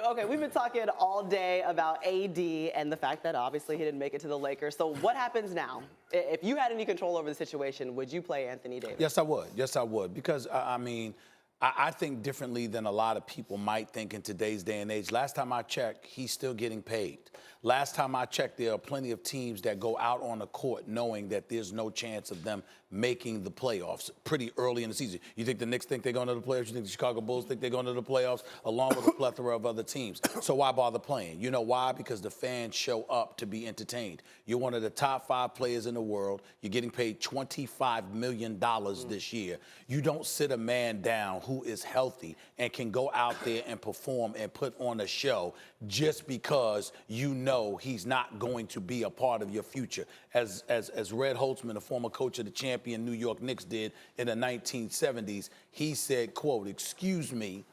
Okay, we've been talking all day about AD and the fact that obviously he didn't make it to the Lakers. So what happens now? If you had any control over the situation, would you play Anthony Davis? Yes, I would. Yes, I would. Because, I think differently than a lot of people might think in today's day and age. Last time I checked, he's still getting paid. Last time I checked, there are plenty of teams that go out on the court knowing that there's no chance of them making the playoffs pretty early in the season. You think the Knicks think they're going to the playoffs? You think the Chicago Bulls think they're going to the playoffs, along with a plethora of other teams? So why bother playing? You know why? Because the fans show up to be entertained. You're one of the top 5 players in the world. You're getting paid $25 million this year. You don't sit a man down who is healthy and can go out there and perform and put on a show just because you know he's not going to be a part of your future. As Red Holtzman, a former coach of the champion New York Knicks, did in the 1970s, he said, quote, "Excuse me,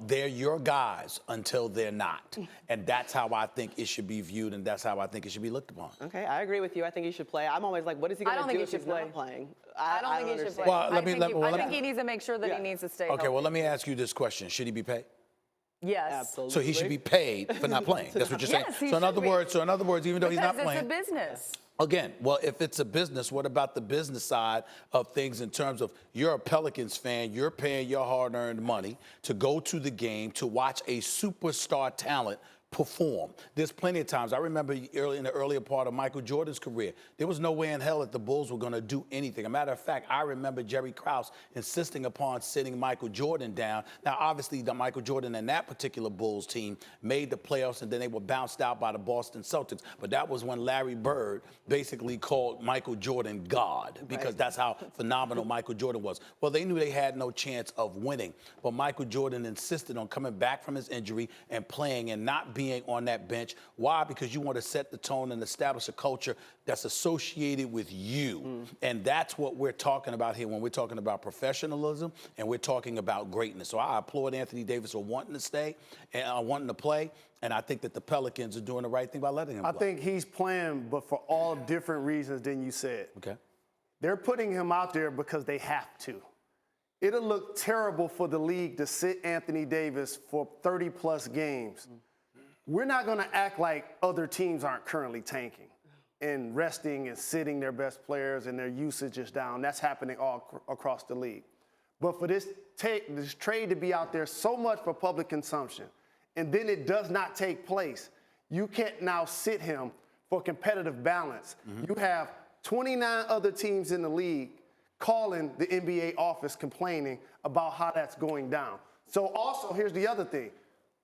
they're your guys until they're not." And that's how I think it should be viewed, and that's how I think it should be looked upon. Okay, I agree with you. I think he should play. I'm always like, what is he going to do if he's not playing? I don't think he should play. Well, I think he needs to make sure that he needs to stay healthy. Okay, well, let me ask you this question. Should he be paid? Yes. Absolutely. So he should be paid for not playing. That's what you're saying. Yes, he so in other should be. words, even though he's not playing, it's a business. Again, well, if it's a business, what about the business side of things in terms of you're a Pelicans fan, you're paying your hard-earned money to go to the game to watch a superstar talent perform. There's plenty of times. I remember in the earlier part of Michael Jordan's career, there was no way in hell that the Bulls were going to do anything. As a matter of fact, I remember Jerry Krause insisting upon sitting Michael Jordan down. Now, obviously, Michael Jordan and that particular Bulls team made the playoffs, and then they were bounced out by the Boston Celtics. But that was when Larry Bird basically called Michael Jordan God, because that's how phenomenal Michael Jordan was. Well, they knew they had no chance of winning, but Michael Jordan insisted on coming back from his injury and playing and not being on that bench. Why? Because you want to set the tone and establish a culture that's associated with you. And that's what we're talking about here when we're talking about professionalism and we're talking about greatness. So I applaud Anthony Davis for wanting to stay and wanting to play. And I think that the Pelicans are doing the right thing by letting him play. I think he's playing, but for all different reasons than you said. Okay. They're putting him out there because they have to. It'll look terrible for the league to sit Anthony Davis for 30-plus games. We're not going to act like other teams aren't currently tanking and resting and sitting their best players and their usage is down. That's happening all across the league. But for this trade to be out there so much for public consumption, and then it does not take place, you can't now sit him for competitive balance. You have 29 other teams in the league calling the NBA office complaining about how that's going down. So also, here's the other thing.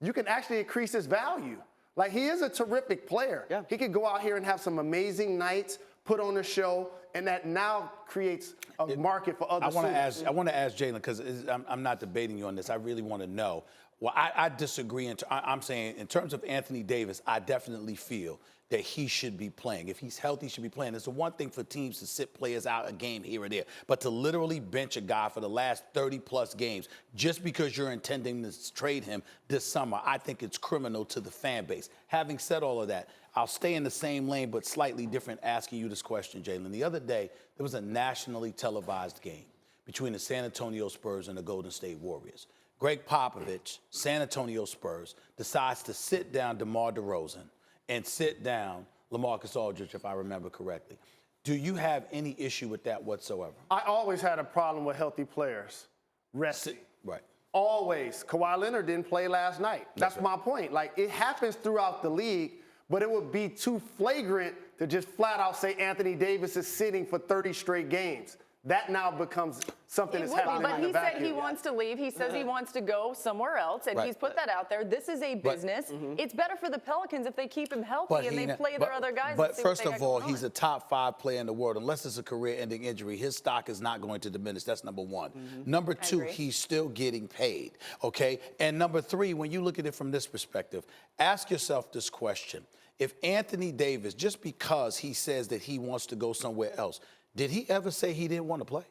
You can actually increase his value. Like, he is a terrific player. Yeah. He could go out here and have some amazing nights, put on a show, and that now creates a market for other suitors. I want to ask Jalen, because I'm not debating you on this. I really want to know. Well, I disagree. I'm saying in terms of Anthony Davis, I definitely feel that he should be playing. If he's healthy, he should be playing. It's the one thing for teams to sit players out a game here or there, but to literally bench a guy for the last 30-plus games just because you're intending to trade him this summer, I think it's criminal to the fan base. Having said all of that, I'll stay in the same lane but slightly different asking you this question, Jalen. The other day, there was a nationally televised game between the San Antonio Spurs and the Golden State Warriors. Greg Popovich, San Antonio Spurs, decides to sit down DeMar DeRozan and sit down LaMarcus Aldridge, if I remember correctly. Do you have any issue with that whatsoever? I always had a problem with healthy players resting. Right. Always. Kawhi Leonard didn't play last night. That's my point. Like, it happens throughout the league, but it would be too flagrant to just flat out say Anthony Davis is sitting for 30 straight games. That now becomes something that's happening But in the he vacuum. said he wants to leave. He says he wants to go somewhere else, and he's put that out there. This is a business. It's better for the Pelicans if they keep him healthy and they play their other guys. But first of all, he's a top 5 player in the world. Unless it's a career-ending injury, his stock is not going to diminish. That's number one. Number two, he's still getting paid, okay? And number three, when you look at it from this perspective, ask yourself this question. If Anthony Davis, just because he says that he wants to go somewhere else, did he ever say he didn't want to play?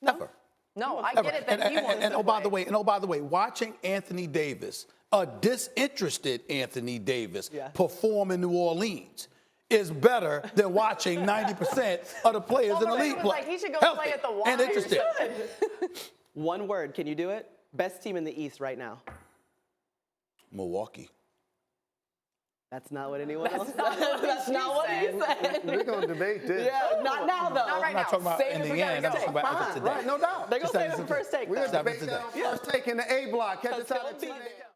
Never. No, I get it that he wants to play. By the way, watching Anthony Davis, a disinterested Anthony Davis, perform in New Orleans is better than watching 90% of the players in the league play. Like he should go healthy play at the Y. and interested. One word, can you do it? Best team in the East right now. Milwaukee. That's not what anyone else said. what That's not what he said. We're going to debate this. Yeah, not now, though. Not right I'm not now. talking about Save in it, the we gotta end. I'm go. talking about Fine. after today. Right, no doubt. They're going to Just save it for today. first take, We're though. going to Stop it debate that today. on First Take in the A block. Catch us Let's out go at beat 10 it. a.m.